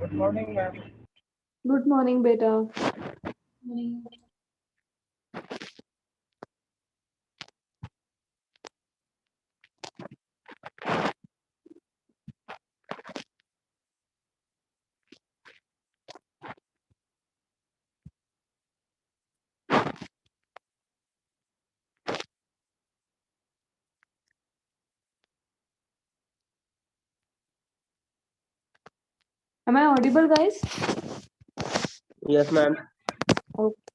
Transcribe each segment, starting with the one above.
Good morning, ma'am. Good morning, beta. Morning. Am I audible, guys? Yes, ma'am. Okay.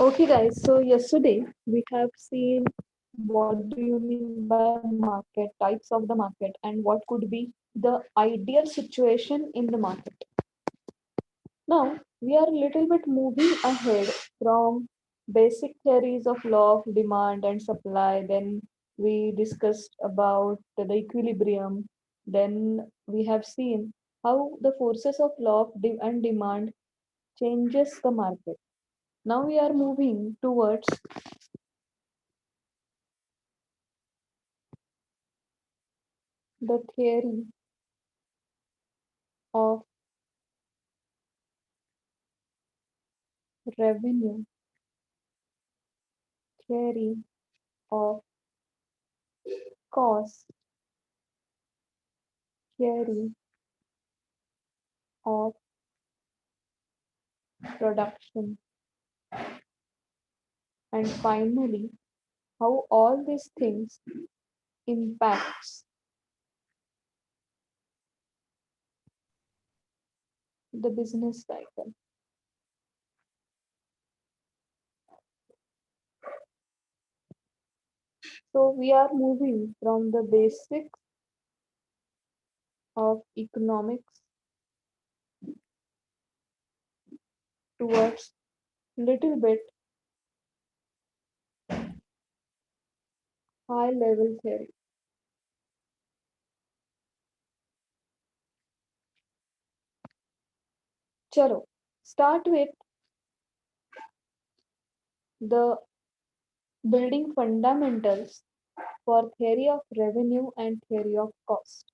Okay, guys. So yesterday we have seen what do you mean by market, types of the market, and what could be the ideal situation in the market. Now we are a little bit moving ahead from basic theories of law of demand and supply. Then we discussed about the equilibrium. Then we have seen how the forces of law of and demand changes the market. Now we are moving towards the theory of revenue, theory of cost, theory of production, and finally how all these things impacts the business cycle. So we are moving from the basics of economics towards little bit high level theory. Chalo, start with the building fundamentals for theory of revenue and theory of cost.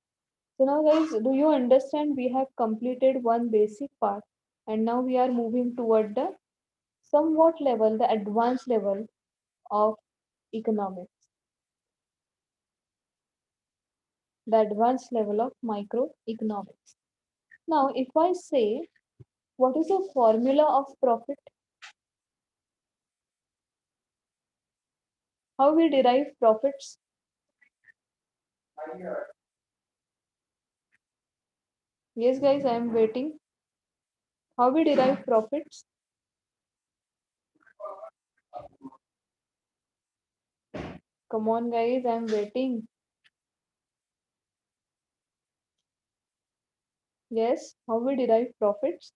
So now guys, do you understand we have completed one basic part and now we are moving toward the somewhat level, the advanced level of economics, the advanced level of microeconomics. Now, if I say, what is the formula of profit? How we derive profits? Yes, guys, I am waiting. How we derive profits? Come on, guys, I am waiting. Yes, how we derive profits?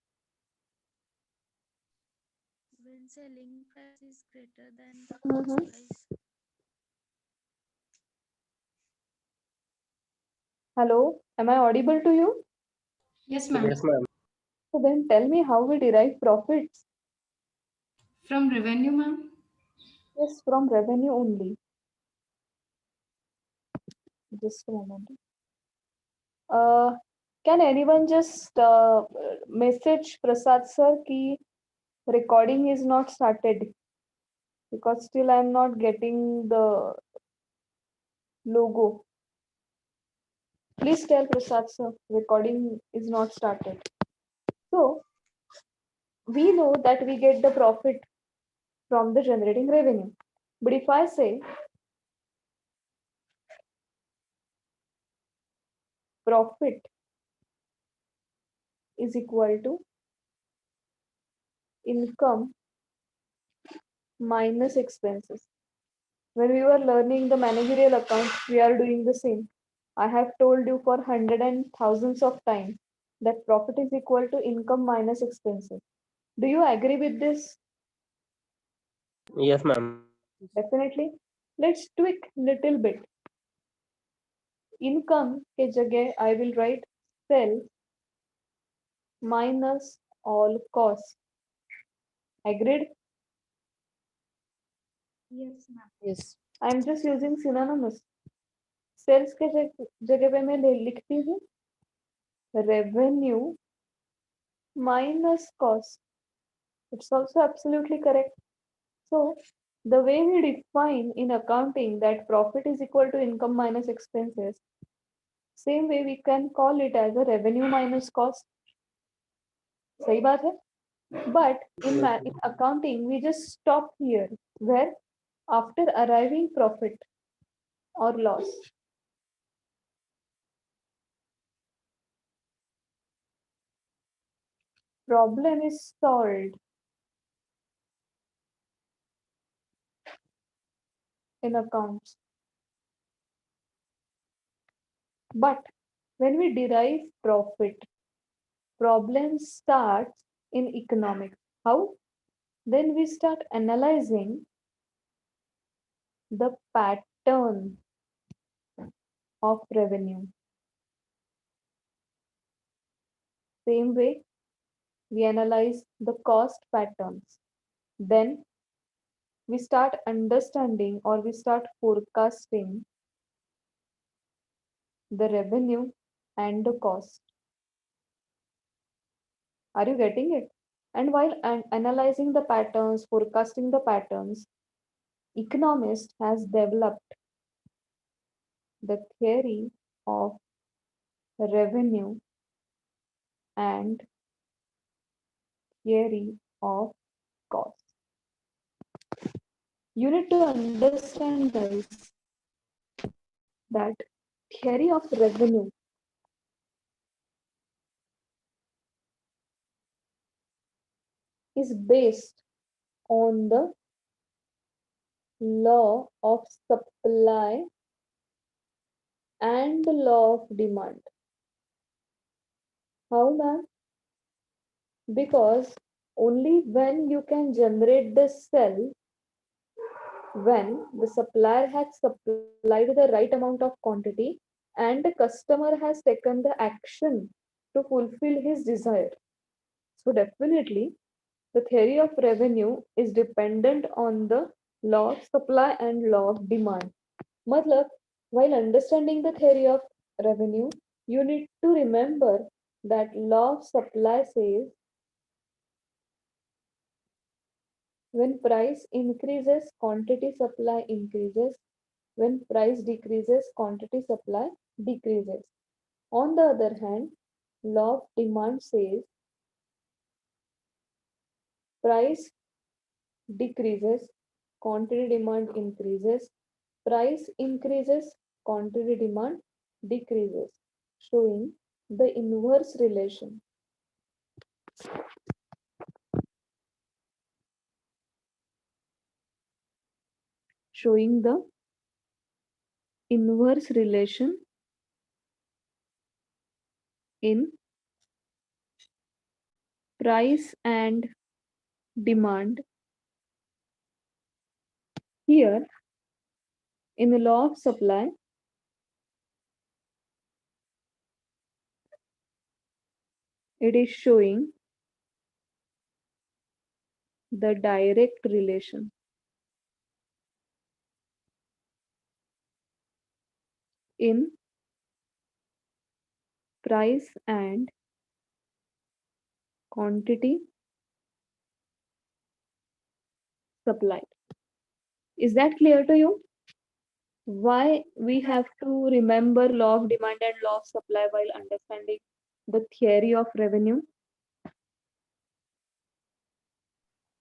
When selling price is greater than the cost Mhm. price. Hello, am I audible to you? Yes, ma'am. Yes, ma'am. So then tell me how we derive profits. From revenue, ma'am. Yes, from revenue only. Just a moment. Uh, can anyone just message Prasad sir ki recording is not started because still I'm not getting the logo. Please tell Prasad sir, recording is not started. So we know that we get the profit from the generating revenue. But if I say profit is equal to income minus expenses. When we were learning the managerial account, we are doing the same. I have told you for hundred and thousands of times that profit is equal to income minus expenses. Do you agree with this? Yes, ma'am. Definitely. Let's tweak little bit. Income के जगह I will write sales minus all costs. Agreed? Yes, ma'am. Yes. I am just using synonymous. Sales के जगह पे मैं लिखती हूँ revenue minus cost. It's also absolutely correct. So the way we define in accounting that profit is equal to income minus expenses, same way we can call it as a revenue minus cost. सही बात है? But in accounting, we just stop here, where after arriving profit or loss, problem is solved in accounts. But when we derive profit, problem starts in economics. How? Then we start analyzing the pattern of revenue. Same way, we analyze the cost patterns. Then we start understanding or we start forecasting the revenue and the cost. Are you getting it? And while analyzing the patterns, forecasting the patterns, economist has developed the theory of revenue and theory of cost. You need to understand, guys, that theory of revenue is based on the law of supply and the law of demand. How, ma'am? Because only when you can generate the cell, when the supplier has supplied the right amount of quantity and the customer has taken the action to fulfill his desire. So definitely the theory of revenue is dependent on the law of supply and law of demand. Matlab, while understanding the theory of revenue, you need to remember that law of supply says when price increases, quantity supply increases. When price decreases, quantity supply decreases. On the other hand, law of demand says price decreases, quantity demand increases, price increases, quantity demand decreases, showing the inverse relation. Showing the inverse relation in price and demand. Here, in the law of supply, it is showing the direct relation. In price and quantity supplied. Is that clear to you? Why we have to remember law of demand and law of supply while understanding the theory of revenue?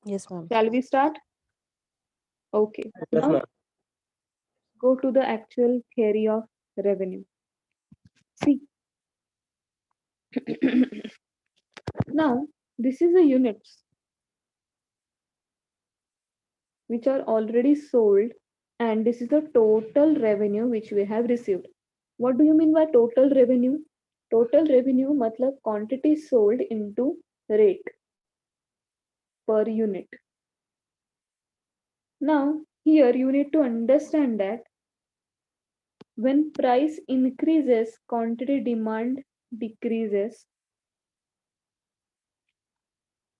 Yes, ma'am. Shall we start? Okay. Yes, Now ma'am. go to the actual theory of revenue. See, now this is the units which are already sold, and this is the total revenue which we have received. What do you mean by total revenue? Total revenue matlab quantity sold into rate per unit. Now here you need to understand that when price increases, quantity demand decreases.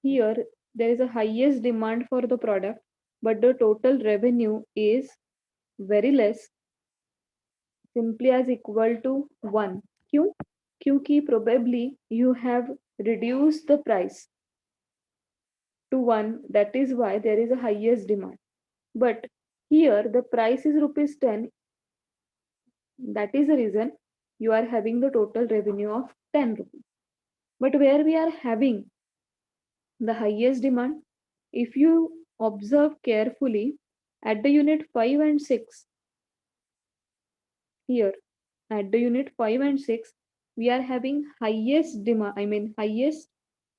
Here there is a highest demand for the product, but the total revenue is very less, simply as equal to 1. क्यों? क्योंकि probably you have reduced the price to 1, that is why there is a highest demand. But here the price is rupees 10, that is the reason you are having the total revenue of 10 rupees. But where we are having the highest demand, if you observe carefully at the unit 5 and 6, here at the unit 5 and 6, we are having highest demand, highest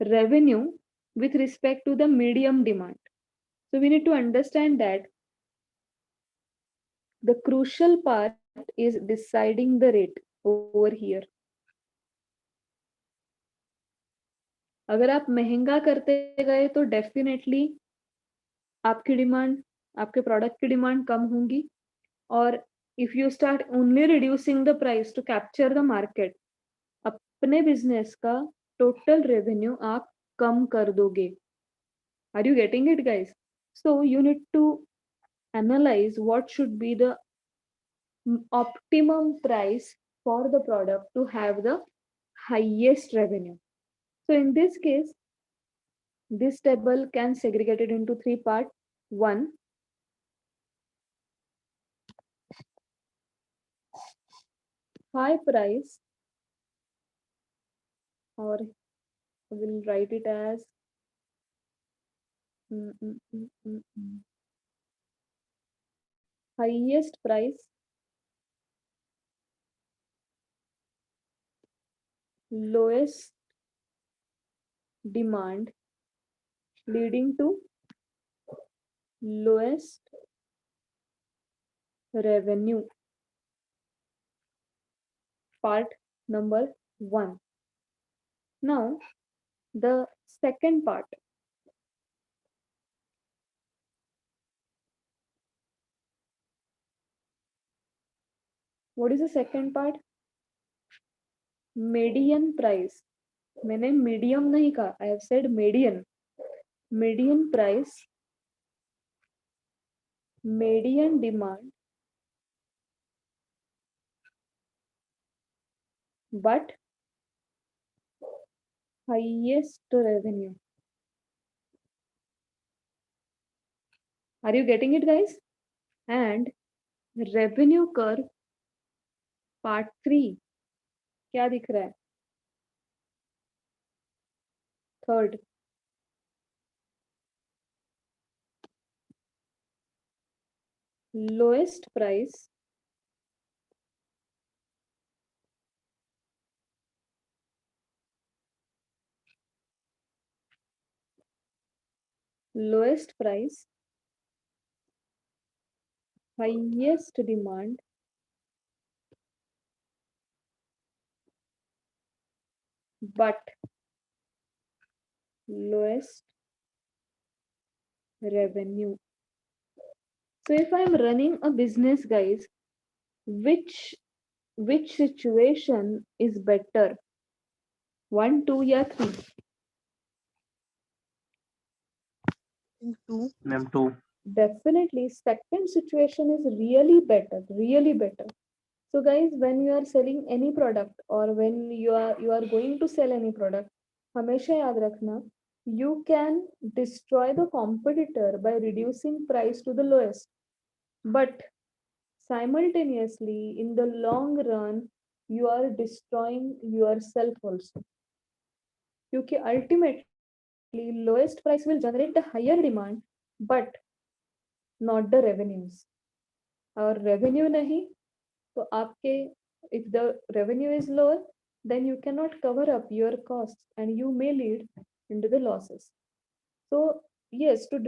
revenue with respect to the medium demand. So we need to understand that the crucial part is deciding the rate over here. अगर आप महंगा करते गए तो definitely आपकी demand, आपके product की demand कम होंगी, और if you start only reducing the price to capture the market, अपने बिजनेस का टोटल रेवेन्यू आप कम कर दोगे. Are you getting it, guys? So you need to analyze what should be the optimum price for the product to have the highest revenue. So in this case, this table can segregate it into 3 parts. 1, high price, or I will write it as highest price, lowest demand, leading to lowest revenue. Part number 1. Now the second part. What is the second part? Median price. मैंने medium नहीं कहा, I have said median. Median price, median demand, but highest revenue. Are you getting it, guys? And revenue curve part 3 क्या दिख रहा है? Third, lowest price, lowest price, highest demand, but lowest revenue. So if I'm running a business, guys, which situation is better? 1, 2 या 3? Two. Ma'am, 2. Definitely second situation is really better, really better. So guys, when you are selling any product, or when you are going to sell any product, हमेशा याद रखना, you can destroy the competitor by reducing price to the lowest, but simultaneously in the long run you are destroying yourself also, क्योंकि ultimately lowest price will generate the higher demand but not the revenues. और revenue नहीं तो आपके, if the revenue is lower then you cannot cover up your costs and you may lead into the losses. So yes, to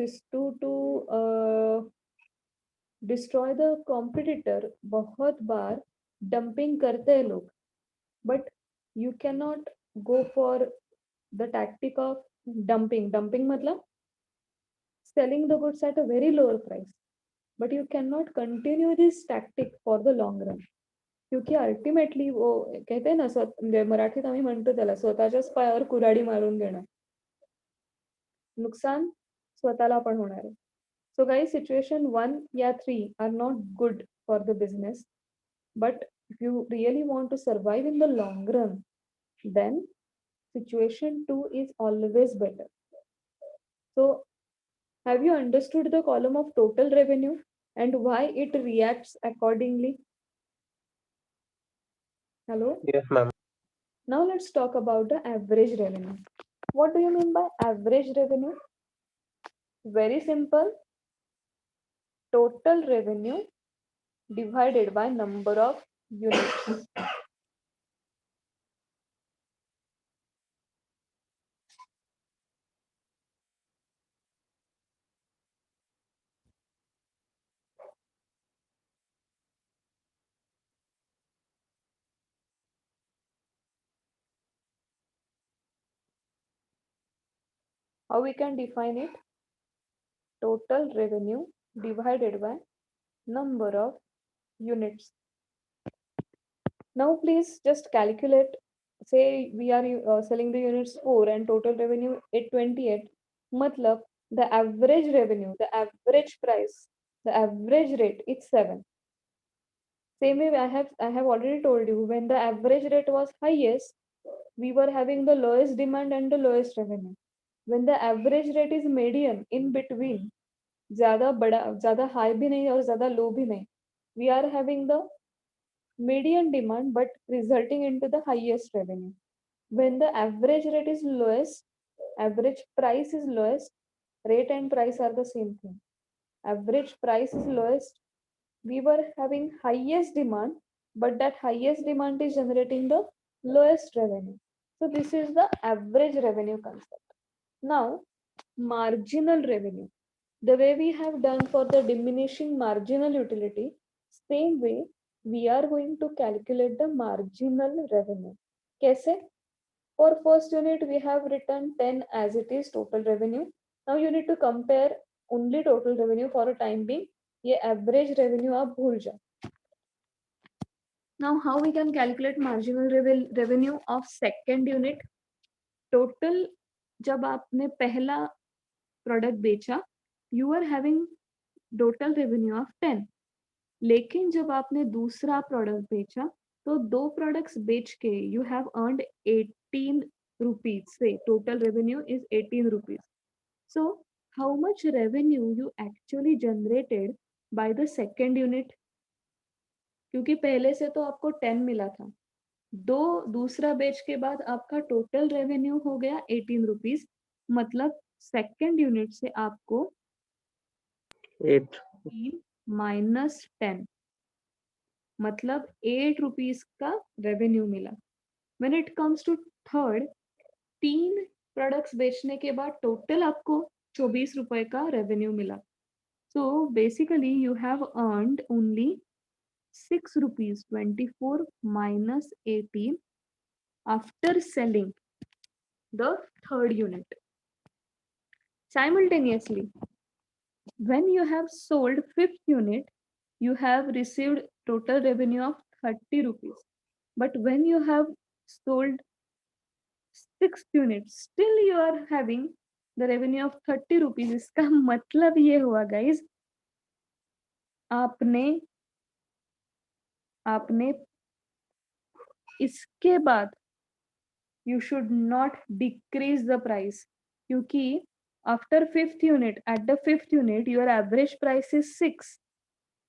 destroy the competitor बहुत बार dumping करते हैं लोग, but you cannot go for the tactic of dumping मतलब selling the goods at a very lower price, but you cannot continue this tactic for the long run. क्योंकि ultimately वो कहते हैं ना, म्हणजे मराठीत आम्ही म्हणतो त्याला स्वतःच्याच पायावर कुऱ्हाडी मारून घेणं, नुकसान स्वतःला पण होणार आहे. सो गाइस, सिच्युएशन 1 या 3 are not good for the business, but if you really want to survive in the long run, then situation 2 is always better. So have you understood the column of total revenue and why it reacts accordingly? Hello? Yes, ma'am. Now let's talk about the average revenue. What do you mean by average revenue? Very simple. Total revenue divided by number of units. How we can define it? Total revenue divided by number of units. Now please just calculate. Say we are selling the units 4 and total revenue 828. Matlab the average revenue, the average price, the average rate is 7. Same way I have already told you, when the average rate was highest, we were having the lowest demand and the lowest revenue. When the average rate is median, in between, ज़्यादा high भी नहीं और ज़्यादा low भी नहीं, we are having the median demand but resulting into the highest revenue. When the average rate is lowest, average price is lowest, rate and price are the same thing. Average price is lowest, we were having highest demand, but that highest demand is generating the lowest revenue. So this is the average revenue concept. Now, marginal revenue. The way we have done for the diminishing marginal utility, same way we are going to calculate the marginal revenue. Kaise? For first unit, we have written 10 as it is total revenue. Now you need to compare only total revenue for a time being. ये average revenue आप भूल जाओ. Now how we can calculate marginal revenue of second unit? Total जब आपने पहला product बेचा, you are having total revenue of 10. लेकिन जब आपने दूसरा product बेचा, तो 2 products बेच के you have earned 18 rupees. Say total revenue is 18 rupees. So how much revenue you actually generated by the second unit? क्योंकि पहले से तो आपको 10 मिला था, दूसरा बेच के बाद आपका टोटल रेवेन्यू हो गया 18 रुपीज, मतलब सेकेंड यूनिट से आपको 8. माइनस 10 मतलब 8 रुपीज का रेवेन्यू मिला. When it comes to third, 3 products बेचने के बाद टोटल आपको 24 रुपए का रेवेन्यू मिला. So basically you have earned only 6 rupees 24 minus 18 after selling the third unit. Simultaneously, when you have sold fifth unit, you have received total revenue of 30 rupees. But when you have sold sixth unit, still you are having the revenue of 30 rupees. इसका मतलब ये हुआ guys, आपने इसके बाद you should not decrease the price, क्योंकि after fifth unit, at the fifth unit your average price is 6,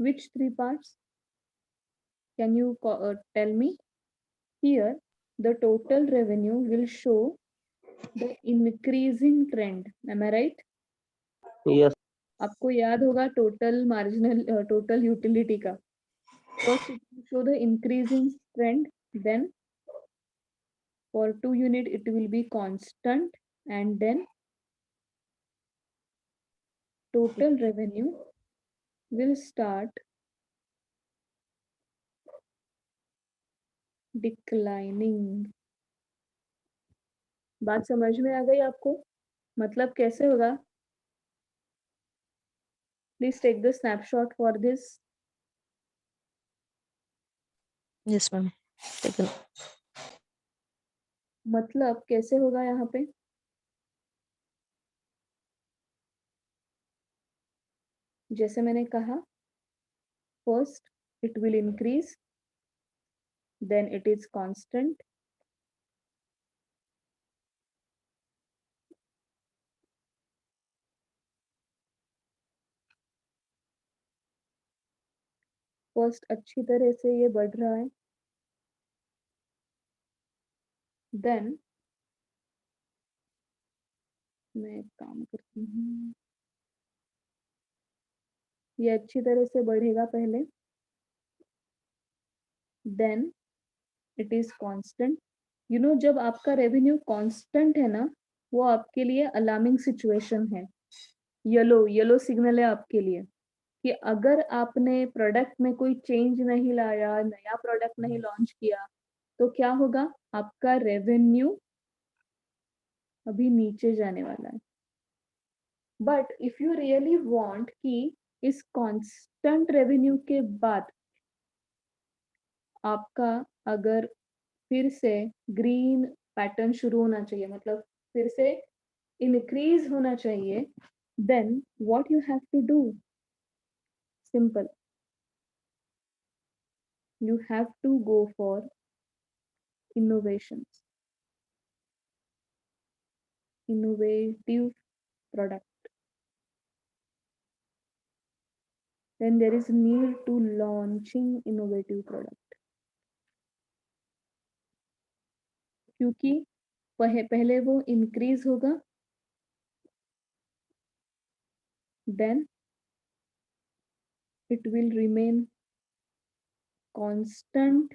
Which three parts? Can you tell me? Here, the total revenue will show the increasing trend. Am I right? Yes. आपको याद होगा total marginal total utility का. First, it will show the increasing trend. Then, for 2 unit, it will be constant, and then total revenue will start declining. बात समझ में आ गई आपको? मतलब कैसे होगा? Please take the snapshot for this. Yes, ma'am. Taken. मतलब कैसे होगा यहाँ पे? जैसे मैंने कहा, first it will increase, then it is constant, first अच्छी तरह से ये बढ़ रहा है, then मैं एक काम करती हूँ, ये अच्छी तरह से बढ़ेगा पहले, then it is constant. You know, जब आपका रेवेन्यू कांस्टेंट है ना, वो आपके लिए अलार्मिंग सिचुएशन है. येलो सिग्नल है आपके लिए कि अगर आपने प्रोडक्ट में कोई चेंज नहीं लाया, नया प्रोडक्ट नहीं लॉन्च किया, तो क्या होगा? आपका रेवेन्यू अभी नीचे जाने वाला है. But if you really want कि इस कांस्टेंट रेवेन्यू के बाद आपका अगर फिर से ग्रीन पैटर्न शुरू होना चाहिए, मतलब फिर से इंक्रीज होना चाहिए, then what you have to do? Simple. You have to go for innovations, innovative product. Then there is need to launching innovative product. क्योंकि पहले वो increase होगा, then it will remain constant,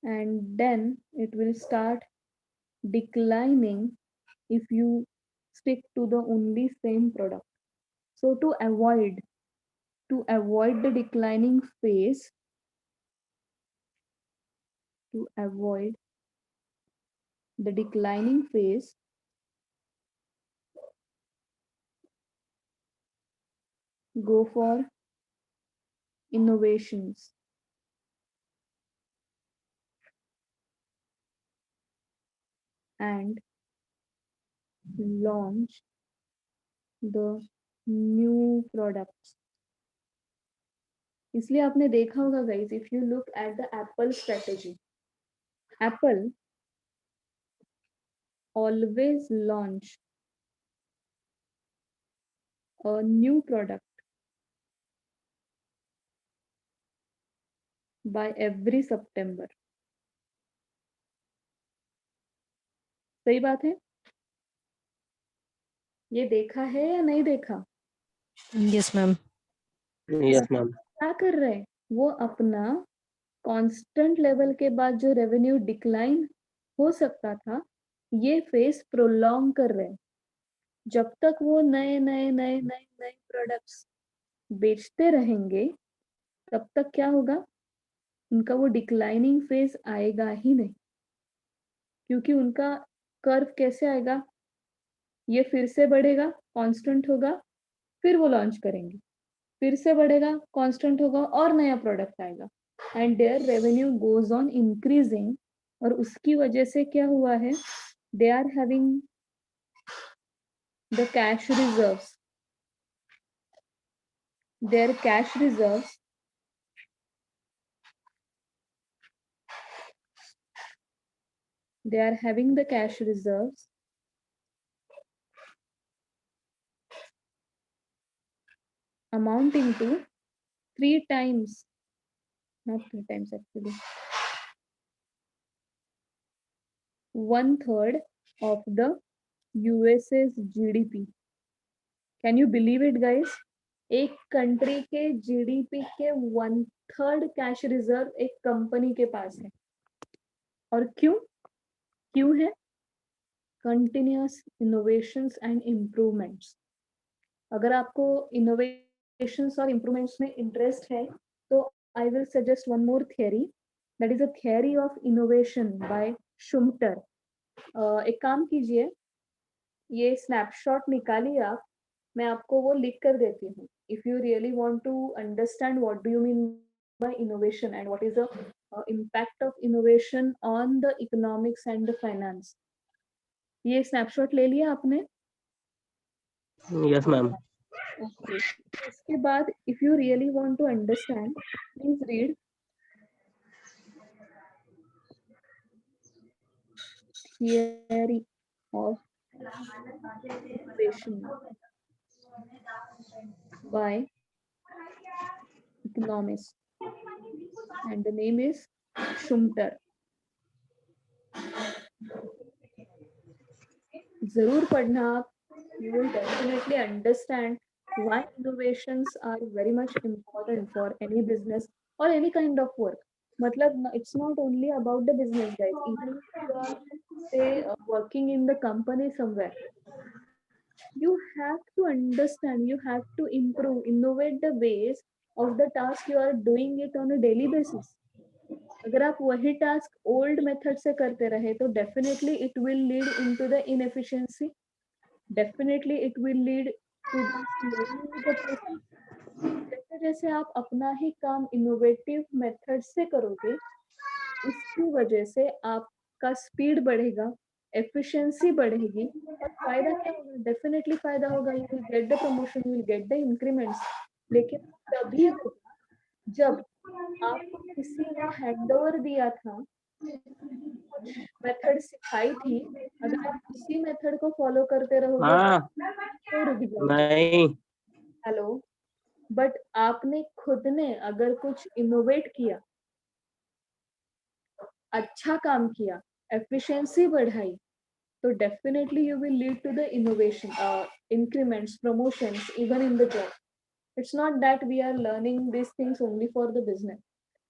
and then it will start declining if you stick to the only same product. So to avoid the declining phase, to avoid the declining phase, go for innovations. And launch the new products. इसलिए आपने देखा होगा guys, if you look at the Apple strategy, Apple always launch a new product by every September. सही बात है? ये देखा है या नहीं देखा? Yes, ma'am. Yes, ma'am. क्या कर रहे हैं? वो अपना कांस्टेंट लेवल के बाद जो रेवेन्यू डिक्लाइन हो सकता था, ये फेस प्रोलॉन्ग कर रहे हैं. जब तक वो नए नए नए नए नए प्रोडक्ट्स बेचते रहेंगे, तब तक क्या होगा? उनका वो डिक्लाइनिंग फेज आएगा ही नहीं. क्योंकि उनका कर्व कैसे आएगा? ये फिर से बढ़ेगा, कांस्टेंट होगा, फिर वो लॉन्च करेंगे, फिर से बढ़ेगा, कांस्टेंट होगा, और नया प्रोडक्ट आएगा, and their revenue goes on increasing. और उसकी वजह से क्या हुआ है? They are having the cash reserves. their cash reserves they are having the cash reserves amounting to 3 times, not 3 times actually, 1/3 of the USA's GDP. Can you believe it, guys? एक country के GDP के 1/3 cash reserve एक company के पास है. और क्यों है? Continuous innovations and improvements. अगर आपको इनोवेशंस और इम्प्रूवमेंट्स में इंटरेस्ट है तो I will suggest one more theory, that is a theory of innovation by Schumpeter. एक काम कीजिए, ये स्नैपशॉट निकालिए आप, मैं आपको वो लिख कर देती हूँ. If you really want to understand what do you mean by innovation and what is the impact of innovation on the economics and the finance. ये स्नैपशॉट ले लिया आपने? Yes, ma'am. Okay. इसके बाद if you really want to understand, please read theory of innovation by economist, and the name is Schumpeter. जरूर पढ़ना आप. You will definitely understand why innovations are very much important for any business or any kind of work. मतलब it's not only about the business, guys. Even if you are say working in the company somewhere, you have to understand, you have to improve, innovate the ways of the task you are doing it on a daily basis. अगर आप वही task old method से करते रहे तो definitely it will lead into the inefficiency. Definitely it will lead to the process. जैसे जैसे आप अपना ही काम इनोवेटिव मेथड से करोगे, उसकी वजह से आपका स्पीड बढ़ेगा, एफिशिएंसी बढ़ेगी, और फायदा क्या होगा? डेफिनेटली फायदा होगा. You will get the promotion, you will get the increments. लेकिन तभी होगा जब आपको किसी ने हैंडओवर दिया था, कुछ मेथड सिखाई थी, अगर आप उसी मेथड को फॉलो करते रहोगे हाँ. तो रुक जाओगे. नहीं. हेलो. बट आपने खुद ने अगर कुछ इनोवेट किया, अच्छा काम किया, एफिशिएंसी बढ़ाई, तो definitely you will lead to the innovation, increments, promotions, even in the job. It's not that we are learning these things only for the business.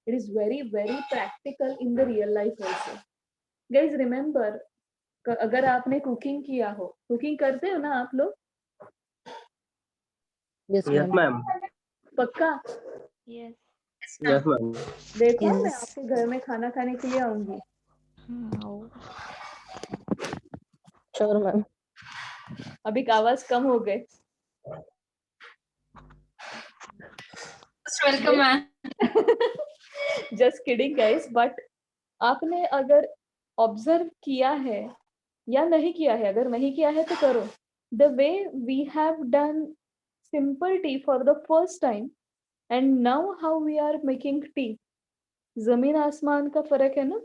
It is very, very practical in the real life also. Guys, remember, अगर आपने cooking किया हो, cooking करते हो ना आप लोग? Yes, Yes, ma'am. ma'am. पक्का? Yes. Yes, ma'am. देखो, मैं Yes. आपके घर में खाना खाने के लिए आऊंगी. Oh. Sure, ma'am. अभी का आवाज कम हो गए. Welcome ma'am. Just kidding guys. But आपने अगर ऑब्जर्व किया है या नहीं किया है, अगर नहीं किया है तो करो. The way we have done simple tea for the first time and now how we are making tea, जमीन आसमान का फर्क है ना.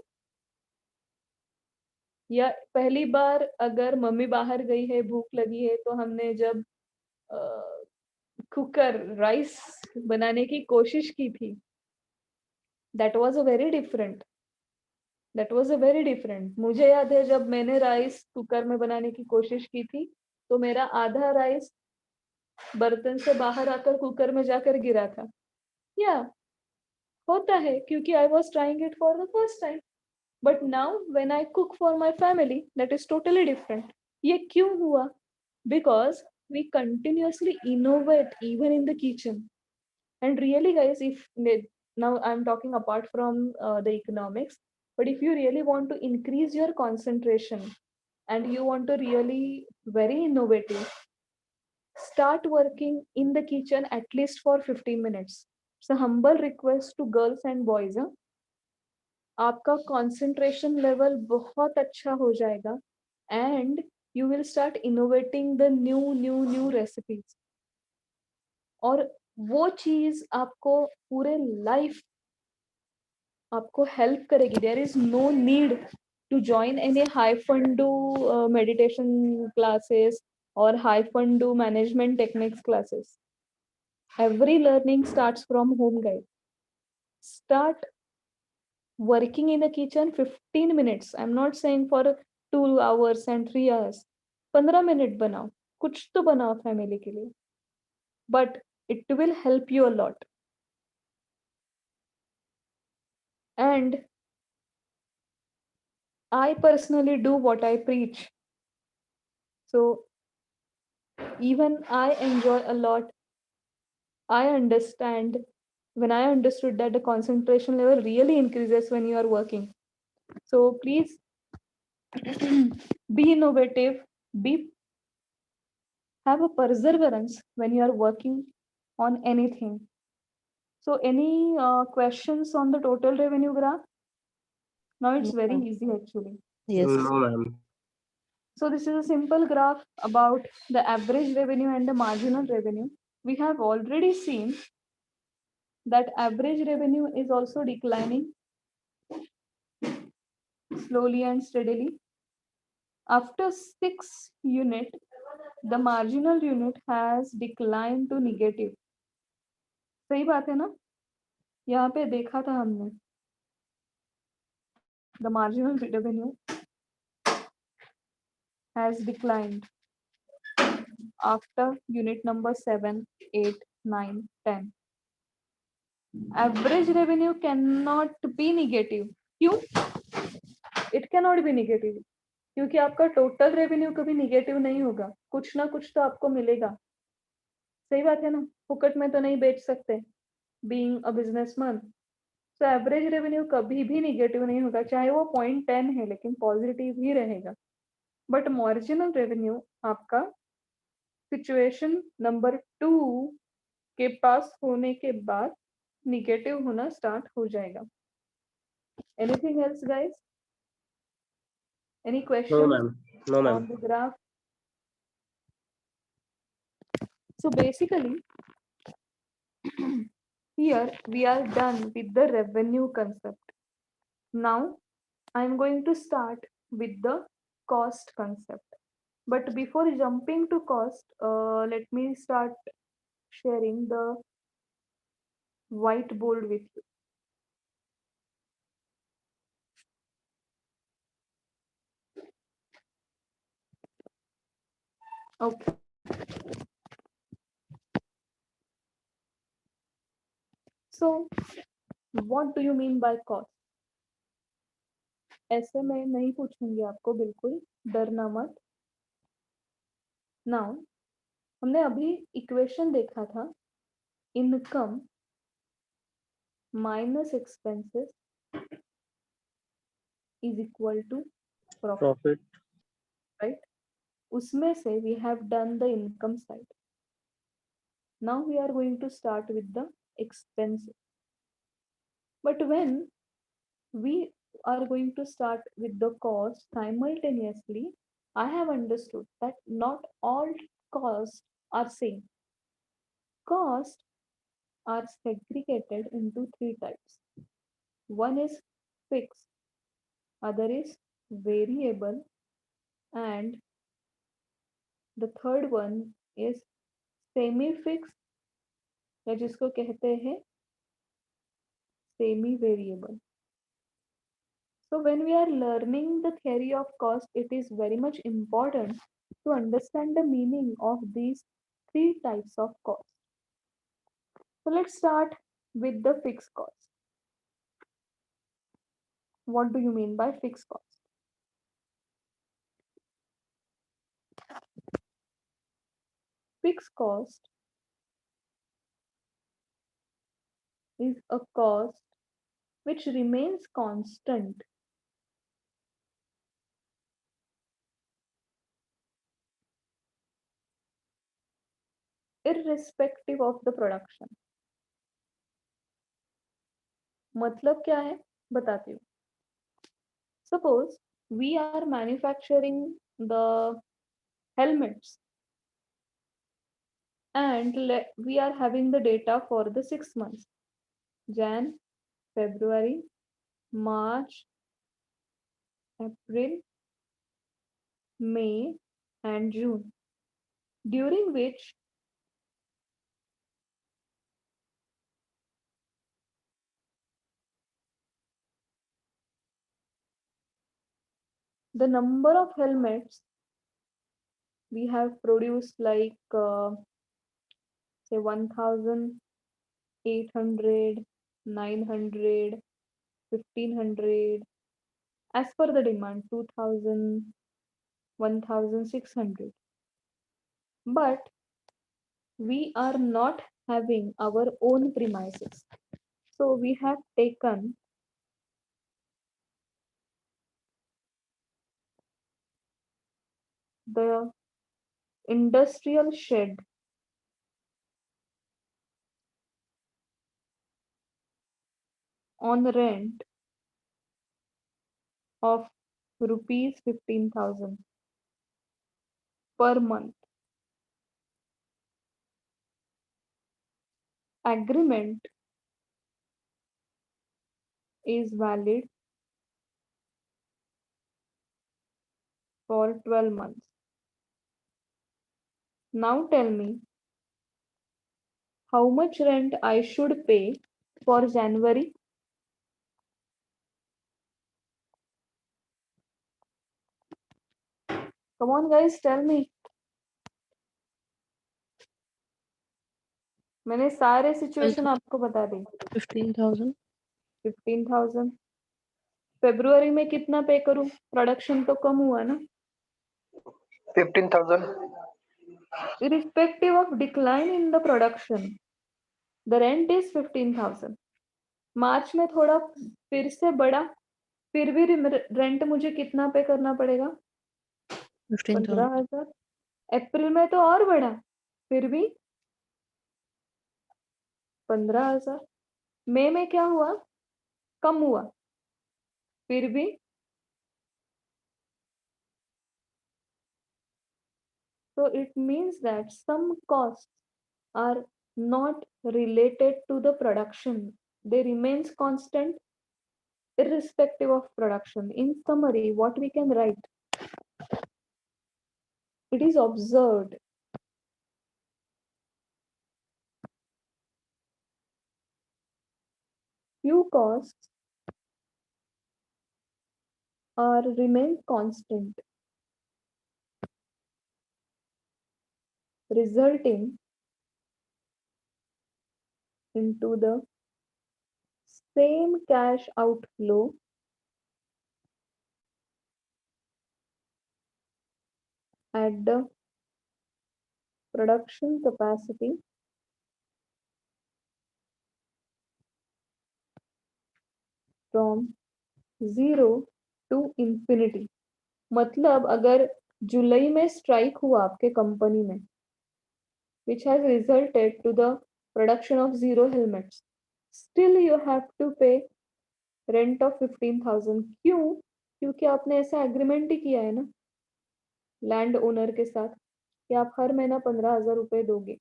या पहली बार अगर मम्मी बाहर गई है, भूख लगी है, तो हमने जब कुकर राइस बनाने की कोशिश की थी, that was a very different. मुझे याद है जब मैंने राइस कुकर में बनाने की कोशिश की थी, तो मेरा आधा राइस बर्तन से बाहर आकर कुकर में जाकर गिरा था. या होता है, क्योंकि I was trying it for the first time. But now when I cook for my family, that is totally different. ये क्यों हुआ? Because we continuously innovate even in the kitchen. And really, guys, if now I'm talking apart from the economics, but if you really want to increase your concentration and you want to really very innovative, start working in the kitchen at least for 15 minutes. It's a humble request to girls and boys. आपका concentration level बहुत अच्छा हो जाएगा and you will start innovating the new recipes. और वो चीज आपको पूरे लाइफ आपको हेल्प करेगी. There is no need to join any high फंडू मेडिटेशन क्लासेस और हाई फंडू management techniques classes. Every learning starts from home, guys. Start working in the kitchen 15 minutes. I'm not saying for 2 hours and 3 hours. 15 minute बनाओ, कुछ तो बनाओ family के लिए, but it will help you a lot. And I personally do what I preach. So even I enjoy a lot. I understand when I understood that the concentration level really increases when you are working. So please be innovative, be have a perseverance when you are working on anything. So any questions on the total revenue graph? Now it's very No. easy actually. Yes. No, ma'am. So this is a simple graph about the average revenue and the marginal revenue. We have already seen that average revenue is also declining slowly and steadily. After 6 unit, the marginal unit has declined to negative. सही बात है ना? यहाँ पे देखा था हमने. The marginal revenue has declined after unit number 7, 8, 9, 10. Average revenue cannot be negative. क्यों? It cannot be negative. क्योंकि आपका टोटल रेवेन्यू कभी निगेटिव नहीं होगा, कुछ ना कुछ तो आपको मिलेगा. सही बात है ना? फुकट में तो नहीं बेच सकते. Being a businessman, तो एवरेज रेवेन्यू कभी भी निगेटिव नहीं होगा, चाहे वो 0.10 है लेकिन पॉजिटिव ही रहेगा. बट मार्जिनल रेवेन्यू आपका सिचुएशन नंबर 2 के पास होने के बाद निगेटिव होना स्टार्ट हो जाएगा. Anything else guys? Any No, question ma'am. No, ma'am. on the graph? So basically here we are done with the revenue concept. Now I'm going to start with the cost concept. But before jumping to cost, let me start sharing the whiteboard with you. Okay. So what do you mean by cost? ऐसे मैं नहीं पूछूंगी आपको, बिल्कुल डरना मत. Now हमने अभी इक्वेशन देखा था, income minus expenses is equal to profit, Profit. Right? उसमें से we have done the income side. Now we are going to start with the expenses. But when we are going to start with the cost simultaneously, I have understood that not all costs are same. Costs are segregated into 3 types. One is fixed, other is variable, and the third one is semi-fixed, या जिसको कहते हैं semi-variable. So when we are learning the theory of cost, it is very much important to understand the meaning of these 3 types of cost. So let's start with the fixed cost. What do you mean by fixed cost? Fixed cost is a cost which remains constant irrespective of the production. मतलब क्या है बताती हूँ. Suppose we are manufacturing the helmets and we are having the data for the 6 months, Jan, February, March, April, May, and June, during which the number of helmets we have produced, like say 1,800, 900, 1,500, as per the demand, 2,000, 1,600. But we are not having our own premises. So we have taken the industrial shed on rent of rupees 15,000 per month. Agreement is valid for 12 months. Now tell me how much rent I should pay for January. Come on guys, tell me. मैंने सारे situation आपको बता दी. 15,000. 15,000. February में कितना पे करूं? Production तो कम हुआ ना. 15,000. Irrespective of decline in the production, the rent is 15,000. मार्च में थोड़ा फिर से बढ़ा, फिर भी रेंट मुझे कितना पे करना पड़ेगा? 15,000. 15,000. अप्रैल में तो और बढ़ा, फिर भी 15,000. मई में क्या हुआ? कम हुआ, फिर भी so it means that some costs are not related to the production. They remains constant irrespective of production. In summary, what we can write? It is observed few costs are remain constant, resulting into the same cash outflow at the production capacity from 0 to infinity. मतलब अगर जुलाई में strike हुआ आपके company में, which has resulted to the production of 0 helmets, still you have to pay rent of 15,000. क्यों? क्योंकि आपने ऐसा एग्रीमेंट ही किया है ना लैंड ओनर के साथ कि आप हर महीना 15,000 रुपए दोगे.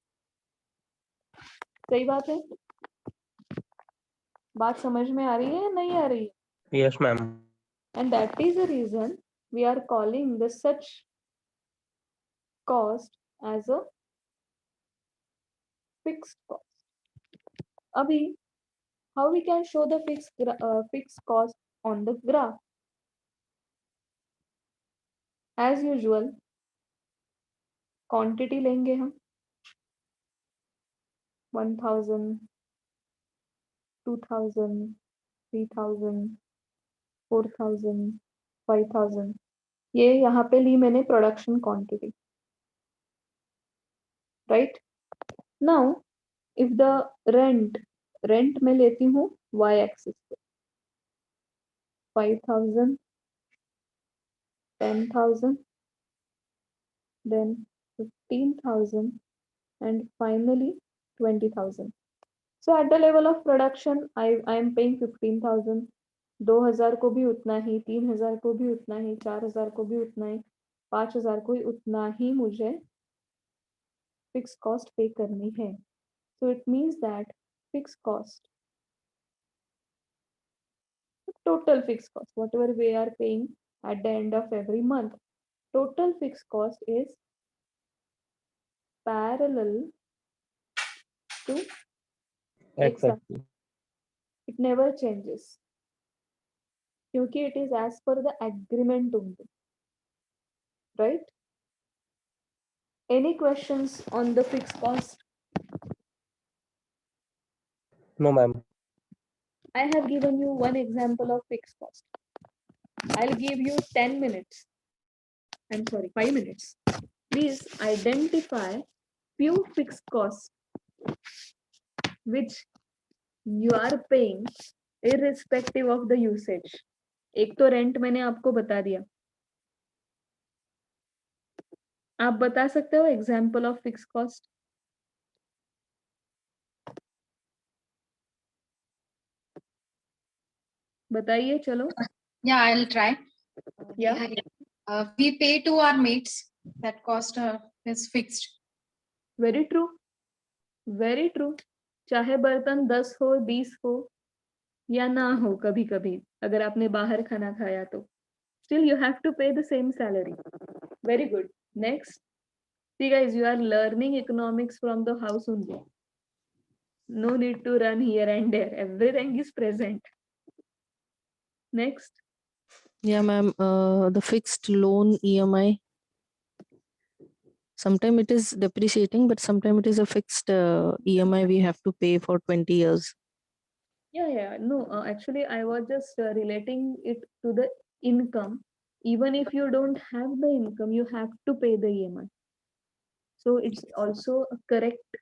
सही बात है? बात समझ में आ रही है या नहीं आ रही है? Yes, ma'am. And that is the reason we are calling the such cost as a fixed cost. Abhi, how we can show the fixed cost on the graph? As usual, quantity लेंगे हम 1,000, 2,000, 3,000, 4,000, 5,000. ये यहाँ पे ली मैंने production quantity. Right now if the rent में लेती हूँ y axis पे 5,000, 10,000, then 15,000 and finally 20,000. So at the level of production I am paying 15,000. 2,000 को भी उतना ही, 3,000 को भी उतना ही, 4,000 को भी उतना ही, 5,000 को उतना ही मुझे फिक्स कॉस्ट पे करनी है. So it means that fixed cost, total fixed cost, whatever we are paying at the end of every month, total fixed cost is parallel to Exactly. it never changes क्योंकि it is as per the agreement only. right? Any questions on the fixed cost? No, ma'am. I have given you one example of fixed cost. I'll give you 10 minutes. I'm sorry, 5 minutes. Please identify few fixed costs which you are paying irrespective of the usage. एक तो rent मैंने आपको बता दिया. आप बता सकते हो एग्जाम्पल ऑफ फिक्स कॉस्ट? बताइए चलो. Yeah, I'll try. Yeah. We pay to our mates. That cost is fixed. Very true, very true. चाहे बर्तन 10 हो 20 हो या ना हो, कभी कभी अगर आपने बाहर खाना खाया तो still you have to pay the same salary. Very good. Next. See guys, you are learning economics from the house only. No need to run here and there. Everything is present. Next. Yeah, ma'am. The fixed loan EMI. Sometimes it is depreciating, but sometimes it is a fixed EMI we have to pay for 20 years. Yeah. No, actually, I was just relating it to the income. Even if you don't have the income, you have to pay the EMI. So it's also a correct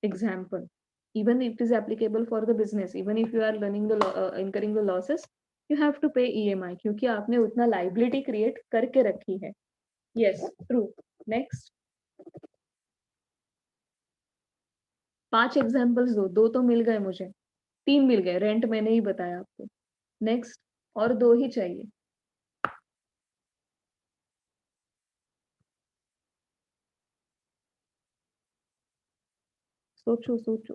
example. Even if it is applicable for the business, even if you are learning the incurring the losses, you have to pay EMI क्योंकि आपने उतना liability create करके रखी है. Yes, true. Next. 5 examples दो तो मिल गए मुझे, 3 मिल गए, रेंट मैंने ही बताया आपको. नेक्स्ट. और 2 ही चाहिए. सोचो सोचो.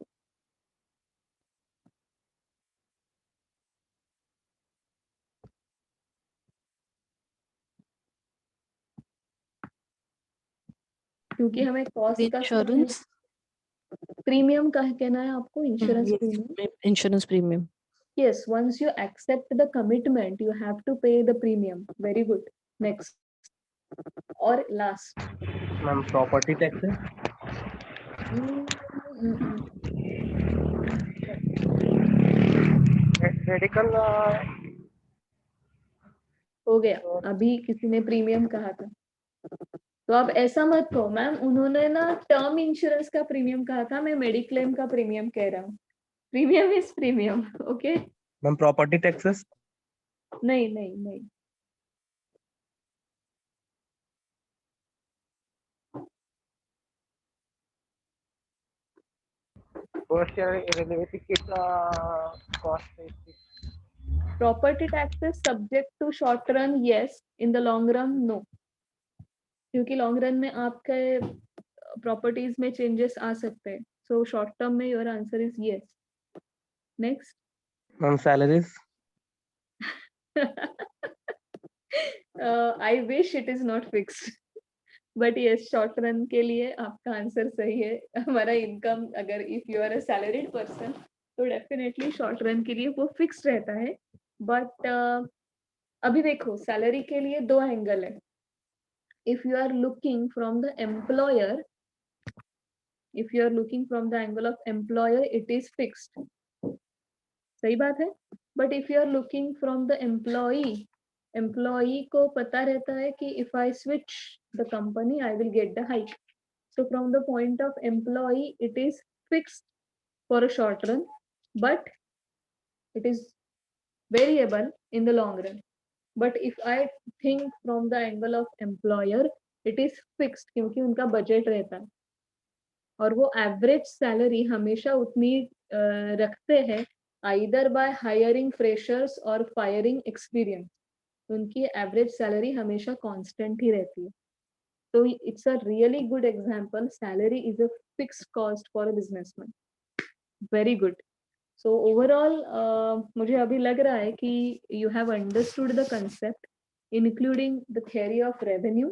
क्योंकि हमें कॉस्ट का Insurance. प्रीमियम का कहना है आपको. Insurance Yes, premium. insurance premium. Yes, once you accept the commitment, you have to pay the premium. Very good. Next. Or last. Ma'am, property taxes. Medical. हो गया. अभी किसी ने प्रीमियम कहा था, तो आप ऐसा मत कहो मैम उन्होंने ना टर्म इंश्योरेंस का प्रीमियम कहा था, मैं मेडिक्लेम का प्रीमियम कह रहा हूँ. Premium is premium. Okay. Ma'am, property taxes. नहीं नहीं नहीं. First year related cost. Property taxes subject to short run, yes. In the long run, no. क्योंकि लॉन्ग रन में आपके प्रॉपर्टीज में चेंजेस आ सकते हैं. सो शॉर्ट टर्म में your answer is yes. Next. Ma'am, salaries. I wish it is not fixed, but yes short run के लिए आपका आंसर सही है. हमारा इनकम अगर if you are a salaried person तो डेफिनेटली शॉर्ट रन के लिए वो फिक्स्ड रहता है. बट अभी देखो सैलरी के लिए 2 एंगल है. If you are looking from the employer, if you are looking from the angle of employer, it is fixed. सही बात है. But if you are looking from the employee, employee को पता रहता है कि if I switch the company, I will get the hike. So from the point of employee, it is fixed for a short run, but it is variable in the long run. But if I think from the angle of employer, it is fixed क्योंकि उनका budget रहता है और वो average salary हमेशा उतनी रखते हैं either by hiring freshers or firing experience. उनकी एवरेज सैलरी हमेशा कांस्टेंट ही रहती है. तो it's a really good example. Salary is a fixed cost for a businessman. Very good. So overall मुझे अभी लग रहा है कि you have understood the concept including the theory of revenue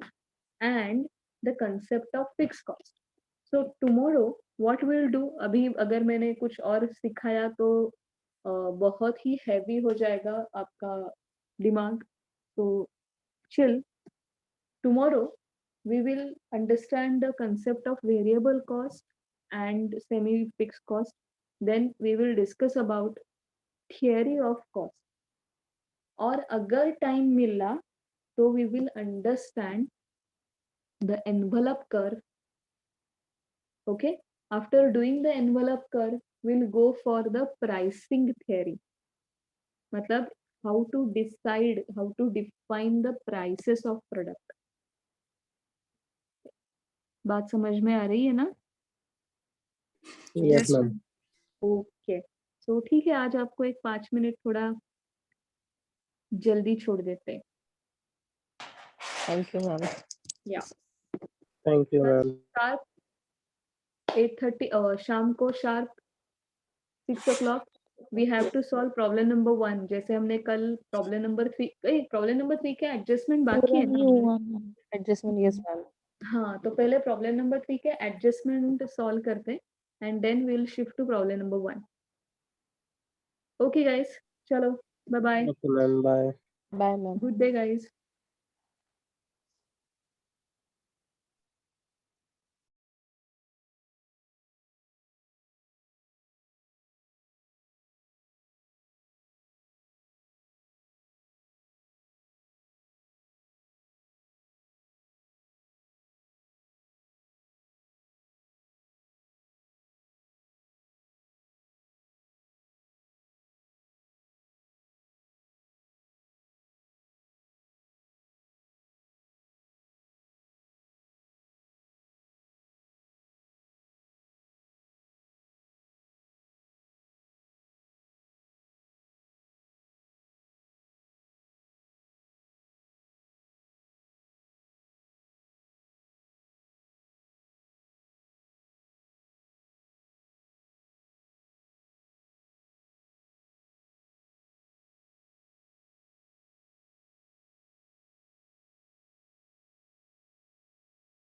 and the concept of fix cost. So tomorrow what will do, अभी अगर मैंने कुछ और सिखाया तो बहुत ही हैवी हो जाएगा आपका दिमाग. तो chill. Tomorrow we will understand the concept of variable cost and semi fixed cost. Then we will discuss about theory of cost. और अगर time मिला तो we will understand the envelope curve. Okay, after doing the envelope curve we'll go for the pricing theory. मतलब how to decide, how to define the prices of product. बात समझ में आ रही है ना? Yes, ma'am. ओके, सो ठीक है, आज आपको एक 5 मिनट थोड़ा जल्दी छोड़ देते हैं. Thank you, ma'am. या Thank you, ma'am. शार्प 8:30 शाम को sharp 6 o'clock we have to solve problem number 1. जैसे हमने कल प्रॉब्लम नंबर 3 के एडजस्टमेंट बाकी है ना? Adjustment, yes, ma'am. हाँ, तो पहले प्रॉब्लम नंबर 3 के एडजस्टमेंट सॉल्व करते हैं and then we will shift to problem number 1. Okay guys, चलो bye bye. Okay, ma'am. Bye. Bye, ma'am. Good day guys.